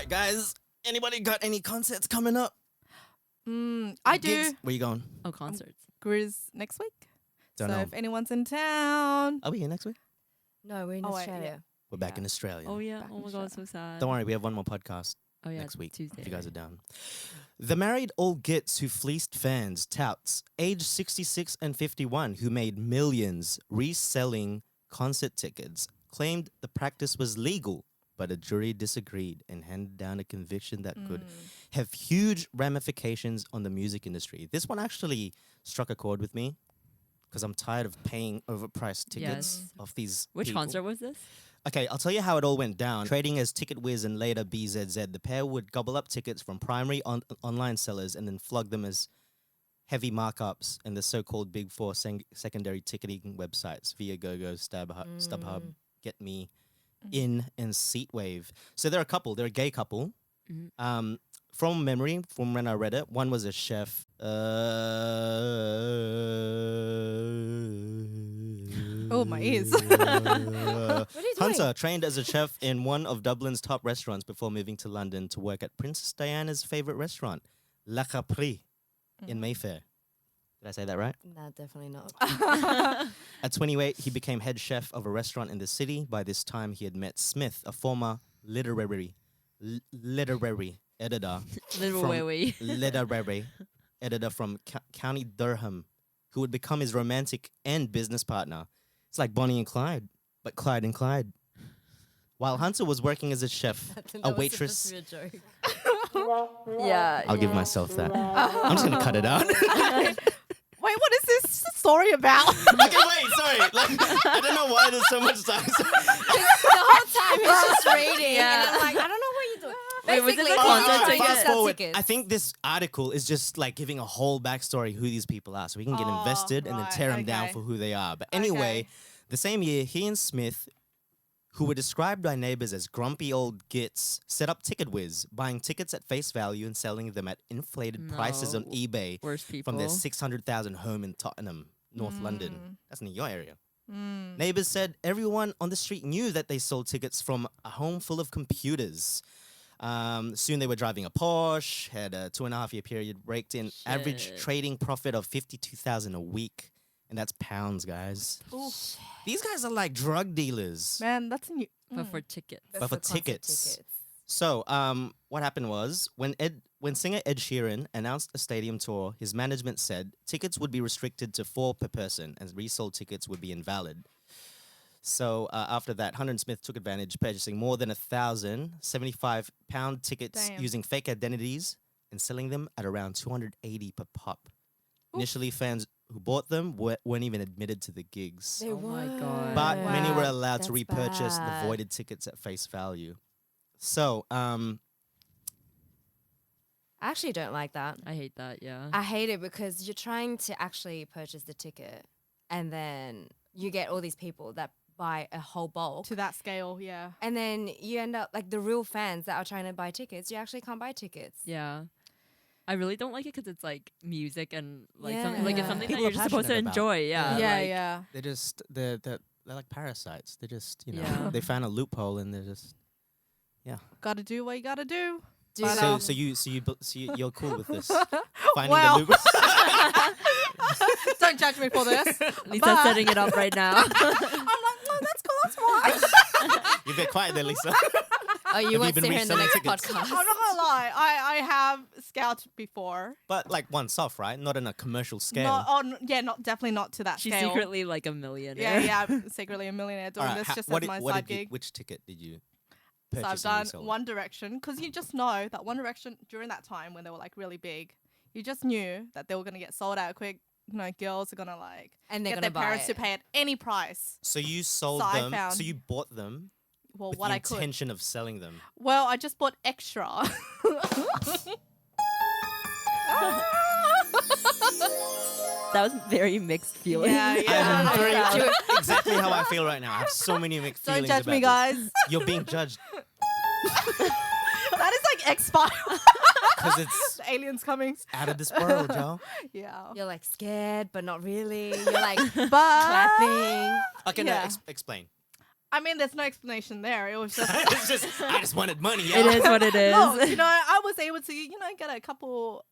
right, guys. Anybody got any concerts coming up? I do. Gigs? Where you going? Oh, concerts. Goers next week. Don't so know. if anyone's in town, Are we here next week? No, we're in Oh, wait, Australia. We're back in Australia. Oh yeah. Back Oh in my god, so sad. Don't worry, we have one more podcast Oh yeah, next week Tuesday. if you guys are down. The married old gits who fleeced fans, touts, aged 66 and 51, who made millions reselling concert tickets, claimed the practice was legal, but a jury disagreed and handed down a conviction that could have huge ramifications on the music industry. This one actually struck a chord with me because I'm tired of paying overpriced tickets of these Which people. concert was this? Okay, I'll tell you how it all went down. Trading as TicketWiz and later BZZ, the pair would gobble up tickets from primary online sellers and then flog them as heavy markups in the so-called Big Four secondary ticketing websites, Viagogo, StubHub, Get Me, In, and Seatwave. So they're a couple. They're a gay couple. From memory, from when I read it, one was a chef. Oh, my ears. Hunter trained as a chef in one of Dublin's top restaurants before moving to London to work at Princess Diana's favorite restaurant, La Capri, in Mayfair. Did I say that right? No, definitely not. At 28, he became head chef of a restaurant in the city. By this time, he had met Smith, a former literary editor. Literary editor from County Durham, who would become his romantic and business partner. It's like Bonnie and Clyde, but Clyde and Clyde. While Hunter was working as a chef, a waitress. That was supposed to be a joke. Yeah. I'll give myself that. I'm just gonna cut it out. Wait, what is this story about? Okay, wait, sorry. Like, I don't know why there's so much time. The whole time he's just reading, and I'm like, I don't know what you're doing. Wait, was it Basically, the concert he Fast got forward. tickets. I think this article is just like giving a whole backstory who these people are, so we can get invested and then right, tear them down okay. for who they are. But anyway, Okay. the same year, he and Smith, who were described by neighbors as grumpy old gits, set up TicketWiz, buying tickets at face value and selling them at inflated prices on No. eBay Worst people. from their 600,000 home in Tottenham, North London. That's in your area. Neighbors said everyone on the street knew that they sold tickets from a home full of computers. Soon they were driving a Porsche, had a 2.5-year period, raked in average Shit. trading profit of 52,000 a week. And that's pounds, guys. These guys are like drug dealers. Man, that's a new. But for tickets. But for concert tickets. So, what happened was when singer Ed Sheeran announced a stadium tour, his management said tickets would be restricted to 4 per person, and resold tickets would be invalid. So after that, Hunter and Smith took advantage, purchasing more than 1,000 75-pound tickets Damn. using fake identities and selling them at around 280 per pop. Initially, fans who bought them weren't even admitted to the gigs. They Oh my were. God. But many were Wow, allowed to that's repurchase bad. the voided tickets at face value. So, I actually don't like that. I hate that, yeah. I hate it because you're trying to actually purchase the ticket, and then you get all these people that buy a whole bulk. To that scale, yeah. And then you end up like the real fans that are trying to buy tickets. You actually can't buy tickets. Yeah. I really don't like it because it's like music and like Yeah. something like it's Yeah. something People that are you're just supposed to passionate about. enjoy. Yeah. Yeah, like, yeah. they're just they're like parasites. They're just Yeah. they found a loophole and they're just Gotta do what you gotta do. Do But, so you're cool with this finding Well. the loophole. Don't judge me for this. Lisa's But- setting it up right now. I'm like, no, that's cool. That's fine. You're a bit quiet there, Lisa. Oh, you you won't been see her in the next reselling tickets? podcast. I'm not gonna lie. I have scouted before. But like once off, right? Not on a commercial scale. Not definitely not to that She's scale. secretly like a millionaire. Yeah, I'm secretly a millionaire doing All right, this just what as my did- what side did you- gig. which ticket did you So purchase? I've and done resell? One Direction because you just know that One Direction during that time when they were like really big, you just knew that they were gonna get sold out quick. You know, girls are gonna like And they're get gonna their buy parents it. to pay at any price. So you sold So I them. found- So you bought them Well, with what the I could. intention of selling them. Well, I just bought extra. That was very mixed feelings. Yeah, yeah. I'm very- I'm proud. exactly how I feel right now. I have so many mixed Don't feelings judge me, about this. guys. You're being judged That is like X-Files. because it's The aliens coming. out of this world, Joe. Yeah. You're like scared, but not really. You're like But clapping. Okay, no, Yeah. explain. I mean, there's no explanation there. It was just. I just wanted money. Yeah. It is what it is. Look, I was able to, get a couple.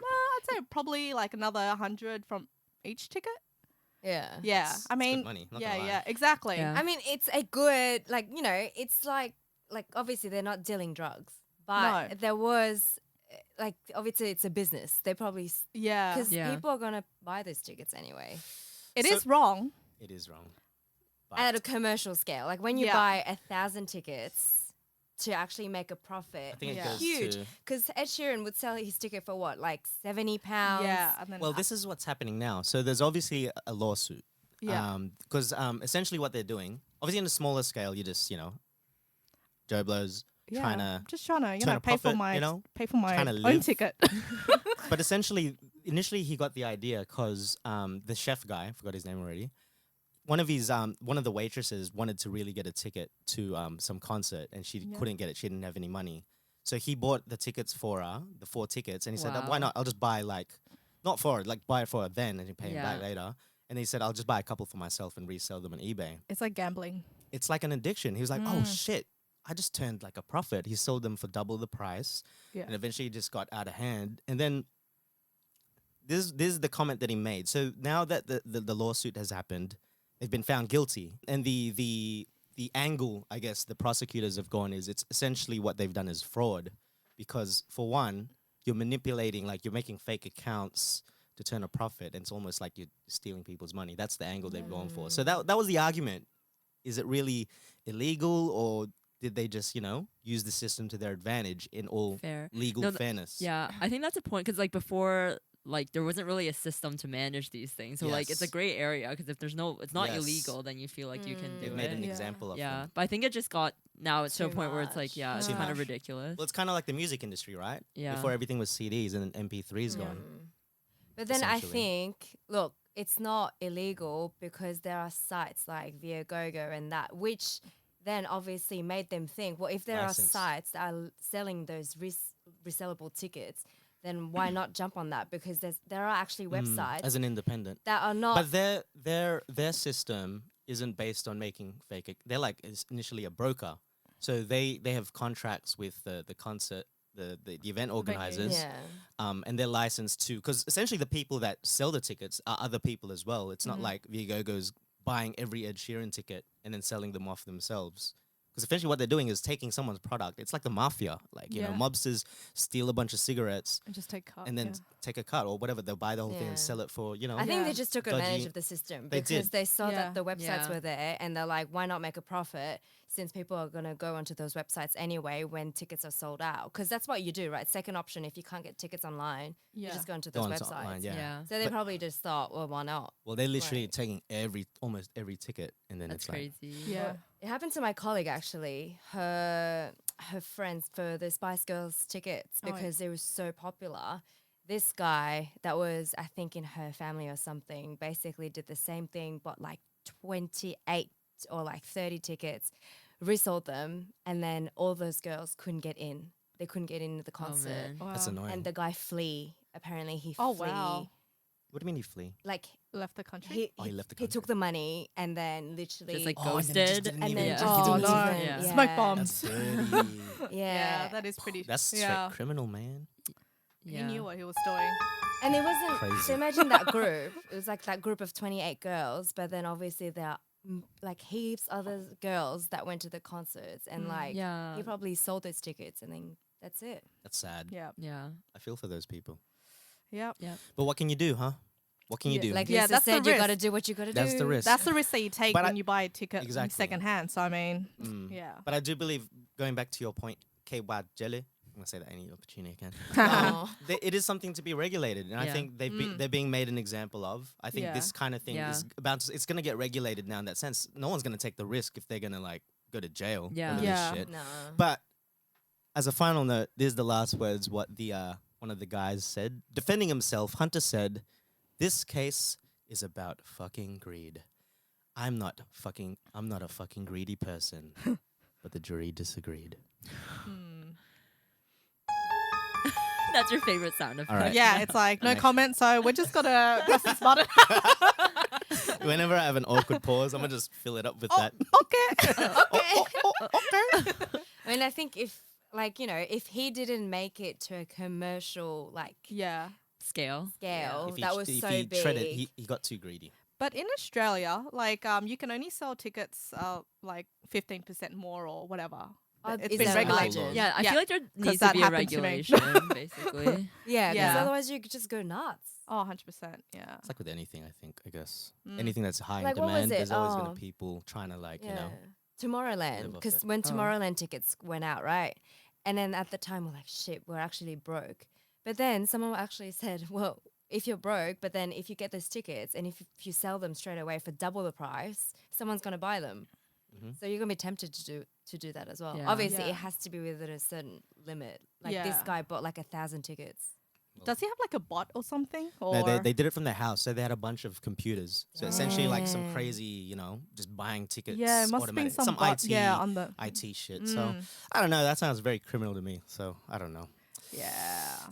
I'd say probably like another 100 from each ticket. Yeah. Yeah, It's I mean, good money, not gonna lie. yeah, exactly. Yeah. I mean, it's a good, it's like obviously they're not dealing drugs, but No. there was, obviously it's a business. They probably, Yeah, because Yeah. people are going to buy those tickets anyway. it So- is wrong. It is wrong. But At a commercial scale. Like when you Yeah. buy 1,000 tickets to actually make a profit, I think it Yeah. goes huge. to. Because Ed Sheeran would sell his ticket for what, like £70? Yeah, and then Well, this is what's happening now. So there's obviously a lawsuit. yeah, Because essentially what they're doing, obviously on a smaller scale, you just Joe Blows yeah. trying to. just trying to turn a pay for profit, my trying to own live. ticket. But essentially, initially he got the idea because the chef guy, I forgot his name already. One of the waitresses wanted to really get a ticket to some concert, and she Yeah. couldn't get it. She didn't have any money, so he bought the tickets for her, the 4 tickets, and he said, "Why Wow. not? I'll just buy not for her, buy it for her then, and you pay him back Yeah. later." And he said, "I'll just buy a couple for myself and resell them on eBay." It's like gambling. It's like an addiction. He was like, "Oh shit, I just turned like a profit." He sold them for double the price, Yeah. and eventually it just got out of hand. And then this is the comment that he made. So now that the lawsuit has happened, they've been found guilty, and the angle, I guess, the prosecutors have gone is it's essentially what they've done is fraud, because for one, you're manipulating, like you're making fake accounts to turn a profit, and it's almost like you're stealing people's money. That's the angle they've gone for. So that was the argument. Is it really illegal, or did they just use the system to their advantage in all Fair. legal No, fairness? Yeah, I think that's a point because before, there wasn't really a system to manage these things, so it's a Yes. gray area because if it's not Yes. illegal, then you feel like you can They've do made it. an Yeah. example of Yeah, them. but I think it just got now it's to a Too point where it's much. it's Too kind of much. ridiculous. Well, it's kind of like the music industry, right? Yeah. Before everything was CDs and then MP3s gone. But then I Essentially. think, look, it's not illegal because there are sites like Viagogo and that, which then obviously made them think, well, if there License. are sites that are selling those resellable tickets, then why not jump on that? Because there are actually websites As an independent. that are not. But their system isn't based on making fake. They're is initially a broker, so they have contracts with the concert, the event organizers, yeah. and they're licensed to, because essentially the people that sell the tickets are other people as well. It's not like Viagogo's buying every Ed Sheeran ticket and then selling them off themselves. Because essentially what they're doing is taking someone's product. It's like the mafia. Yeah. Mobsters steal a bunch of cigarettes And just take cut. and then take a cut or whatever. They'll buy the whole thing Yeah. and sell it for, I think they Yeah. just took dodgy- advantage of the system They because did. they saw Yeah. that the websites Yeah. were there and they're like, why not make a profit since people are going to go onto those websites anyway when tickets are sold out? Because that's what you do, right? Second option, if you can't get tickets online, you Yeah. just go into Go those onto websites. online, yeah. So they But- probably just thought, well, why not? Well, they're literally Right. taking almost every ticket, and then That's it's like, crazy. Yeah. It happened to my colleague actually. Her friends for the Spice Girls tickets Oh, yeah. because it was so popular. This guy that was, I think, in her family or something, basically did the same thing, but like 28 or like 30 tickets, resold them, and then all those girls couldn't get in. They couldn't get into the Oh, concert, man. Wow. that's annoying. and the guy flee. Apparently, he Oh, flee. wow. What do you mean you flee? Like Left the country. he Left the he took country. the money and then literally Just like Oh, and then he just ghosted, didn't and even- then yeah. just Oh, didn't no. even- Yeah. Smoke yeah. bombs. That's dirty. Yeah, that is pretty. That's straight yeah. criminal, man. He knew what he was doing. And it wasn't. Crazy. So imagine that group. It was like that group of 28 girls, but then obviously there are like heaps other girls that went to the concerts, and like Yeah. he probably sold those tickets, and then that's it. That's sad. Yeah. Yeah. I feel for those people. Yep. But what can you do, huh? What can you Yeah, do? Like Yeah, Lisa that's the said, you got to risk. do what you got to do. That's the risk. That's the risk that you take But when I- you buy a ticket Exactly. second hand. So I mean, Mm. yeah. But I do believe, going back to your point, K-Wad jelly, I'm going to say that any opportunity I can. Oh. It is something to be regulated, and I Yeah. think they're being made an example of. I think Yeah. this kind of thing Yeah. is it's going to get regulated now in that sense. No one's going to take the risk if they're going to go to jail Yeah. over Yeah. this shit. No. But as a final note, this is the last words what the one of the guys said. Defending himself, Hunter said, "This case is about fucking greed. I'm not a fucking greedy person." But the jury disagreed. That's your favorite sound effect. All right. Yeah, it's like no Next. comment. So we're just gonna press this button. We'll Whenever I have an awkward pause, I'm gonna just fill it up with that. Okay. Okay. I mean, I think if like, if he didn't make it to a commercial like Yeah. Scale. scale, If he, that was if so he big. treaded, he got too greedy. But in Australia, like you can only sell tickets like 15% more or whatever. Oh, It's is been that regulated. right? Yeah, I Yeah, feel like there needs to that be a happened to me. regulation, basically. Yeah, because Yeah. otherwise you could just go nuts. Oh, 100%. Yeah. It's like with anything, I think. I guess Mm. anything that's high Like, in what was demand, it? there's always gonna Oh. be people trying to like Yeah. live Tomorrowland, off because it. when Oh. Tomorrowland tickets went out, right? And then at the time we're like, shit, we're actually broke. But then someone actually said, well, if you're broke, but then if you get those tickets and if you sell them straight away for double the price, someone's gonna buy them. Mhm. So you're gonna be tempted to do that as well. Yeah. Obviously, Yeah. it has to be within a certain limit. Like this Yeah. guy bought like 1,000 tickets. Does he have like a bot or something? Or No, they did it from their house. So they had a bunch of computers. So essentially, like some Damn. crazy, just buying tickets. yeah, it must have been automatic- some bot. IT, Yeah, on the. IT shit. So Mm. I don't know. That sounds very criminal to me. So I don't know. Yeah.